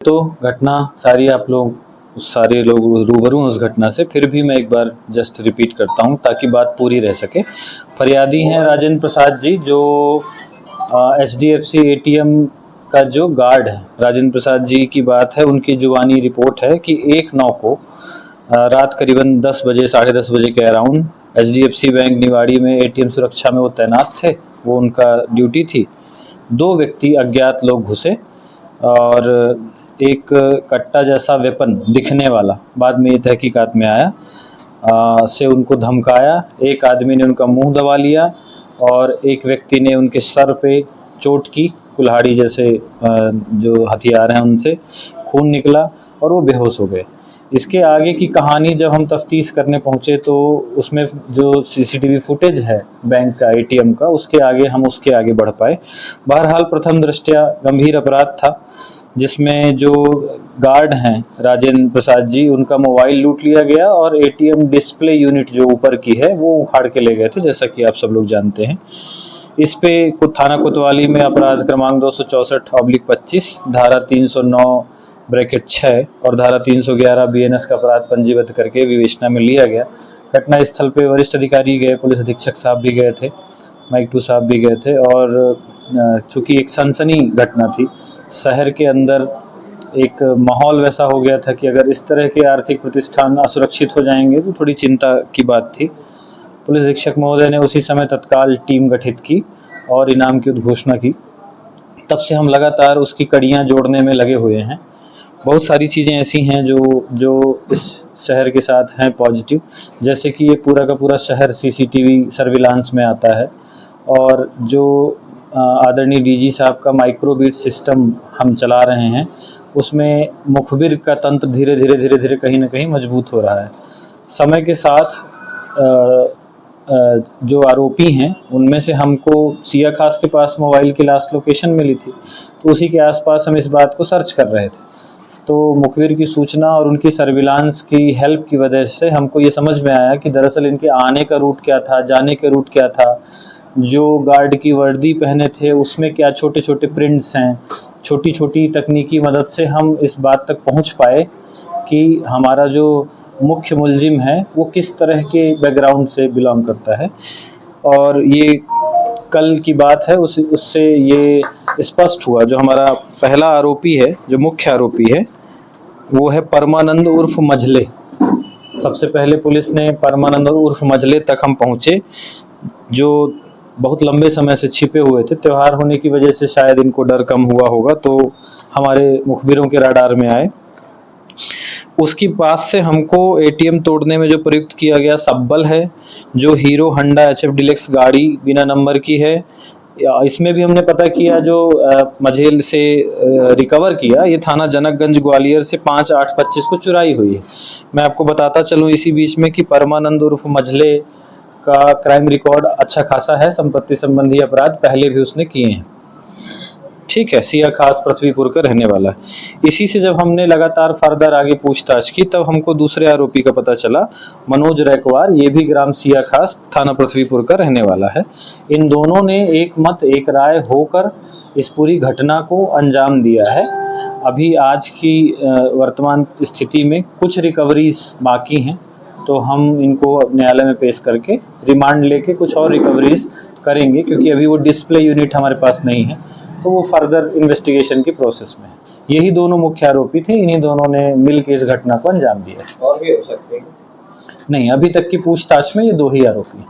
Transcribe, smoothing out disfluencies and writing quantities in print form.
तो घटना सारी आप लोग सारे लोग रूबरू हैं उस घटना से, फिर भी मैं एक बार जस्ट रिपीट करता हूँ ताकि बात पूरी रह सके। फरियादी हैं राजेंद्र प्रसाद जी, जो HDFC ATM का जो गार्ड है। राजेंद्र प्रसाद जी की बात है, उनकी जुबानी रिपोर्ट है कि 1/9 को रात करीबन 10 बजे, 10:30 बजे के अराउंड HDFC बैंक निवाड़ी में ATM सुरक्षा में वो तैनात थे, वो उनका ड्यूटी थी। 2 व्यक्ति अज्ञात लोग घुसे और एक कट्टा जैसा वेपन दिखने वाला, बाद में ये तहकीकात में आया, से उनको धमकाया। एक आदमी ने उनका मुंह दबा लिया और एक व्यक्ति ने उनके सर पे चोट की, कुल्हाड़ी जैसे जो हथियार हैं उनसे खून निकला और वो बेहोश हो गए। इसके आगे की कहानी जब हम तफ्तीश करने पहुँचे तो उसमें जो CCTV फुटेज है बैंक का, ATM का, उसके आगे बढ़ पाए। बहरहाल प्रथम दृष्टया गंभीर अपराध था, जिसमें जो गार्ड हैं राजेंद्र प्रसाद जी, उनका मोबाइल लूट लिया गया और ATM डिस्प्ले यूनिट जो ऊपर की है वो उखाड़ के ले गए थे, जैसा कि आप सब लोग जानते हैं। इस पे थाना कोतवाली में अपराध क्रमांक 264/25, धारा 309(6) और धारा 311 BNS का अपराध पंजीबद्ध करके विवेचना में लिया गया। घटना स्थल पे वरिष्ठ अधिकारी गए, पुलिस अधीक्षक साहब भी गए थे, माइक 2 साहब भी गए थे। और चूँकि एक सनसनी घटना थी, शहर के अंदर एक माहौल वैसा हो गया था कि अगर इस तरह के आर्थिक प्रतिष्ठान असुरक्षित हो जाएंगे तो थोड़ी चिंता की बात थी। पुलिस अधीक्षक महोदय ने उसी समय तत्काल टीम गठित की और इनाम की उद्घोषणा की। तब से हम लगातार उसकी कड़ियाँ जोड़ने में लगे हुए हैं। बहुत सारी चीज़ें ऐसी हैं जो इस शहर के साथ हैं पॉजिटिव, जैसे कि ये पूरा का पूरा शहर CCTV सर्विलांस में आता है और जो आदरणीय DG साहब का माइक्रोबीट सिस्टम हम चला रहे हैं, उसमें मुखबिर का तंत्र धीरे धीरे कहीं ना कहीं मजबूत हो रहा है। समय के साथ जो आरोपी हैं उनमें से हमको सिया खास के पास मोबाइल की लास्ट लोकेशन मिली थी, तो उसी के आसपास हम इस बात को सर्च कर रहे थे। तो मुखबिर की सूचना और उनकी सर्विलांस की हेल्प की वजह से हमको ये समझ में आया कि दरअसल इनके आने का रूट क्या था, जाने के रूट क्या था, जो गार्ड की वर्दी पहने थे उसमें क्या छोटे छोटे प्रिंट्स हैं। छोटी छोटी तकनीकी मदद से हम इस बात तक पहुंच पाए कि हमारा जो मुख्य मुलजिम है वो किस तरह के बैकग्राउंड से बिलोंग करता है। और ये कल की बात है, उससे ये स्पष्ट हुआ। जो हमारा पहला आरोपी है, जो मुख्य आरोपी है, वो है परमानंद उर्फ मझले। सबसे पहले पुलिस ने परमानंद उर्फ मझले तक हम पहुँचे, जो बहुत लंबे समय से छिपे हुए थे। त्यौहार होने की वजह से शायद इनको डर कम हुआ होगा, तो हमारे मुखबिरों के रडार में आए। उसकी पास से हमको ATM तोड़ने में जो प्रयुक्त किया गया सब्बल है, जो हीरो होंडा HF डिलक्स गाड़ी बिना नंबर की है, इसमें भी हमने पता किया जो मझेल से रिकवर किया, ये थाना जनकगंज ग्वालियर से 5/8/25 को चुराई हुई है। मैं आपको बताता चलूँ इसी बीच में कि परमानंद उर्फ मझले का क्राइम रिकॉर्ड अच्छा खासा है, संपत्ति संबंधी अपराध पहले भी उसने किए हैं। ठीक है, सिया खास पृथ्वीपुर का रहने वाला है। इसी से जब हमने लगातार फर्दर आगे पूछताछ की, तब हमको दूसरे आरोपी का पता चला, मनोज रैकवार, ये भी ग्राम सिया खास, थाना पृथ्वीपुर का रहने वाला है। इन दोनों ने एक मत एक राय होकर इस पूरी घटना को अंजाम दिया है। अभी आज की वर्तमान स्थिति में कुछ रिकवरीज बाकी हैं, तो हम इनको न्यायालय में पेश करके रिमांड लेके कुछ और रिकवरीज करेंगे, क्योंकि अभी वो डिस्प्ले यूनिट हमारे पास नहीं है, तो वो फर्दर इन्वेस्टिगेशन की प्रोसेस में है। यही दोनों मुख्य आरोपी थे, इन्हीं दोनों ने मिल के इस घटना को अंजाम दिया। और भी हो सकते हैं? नहीं, अभी तक की पूछताछ में ये 2 ही आरोपी हैं।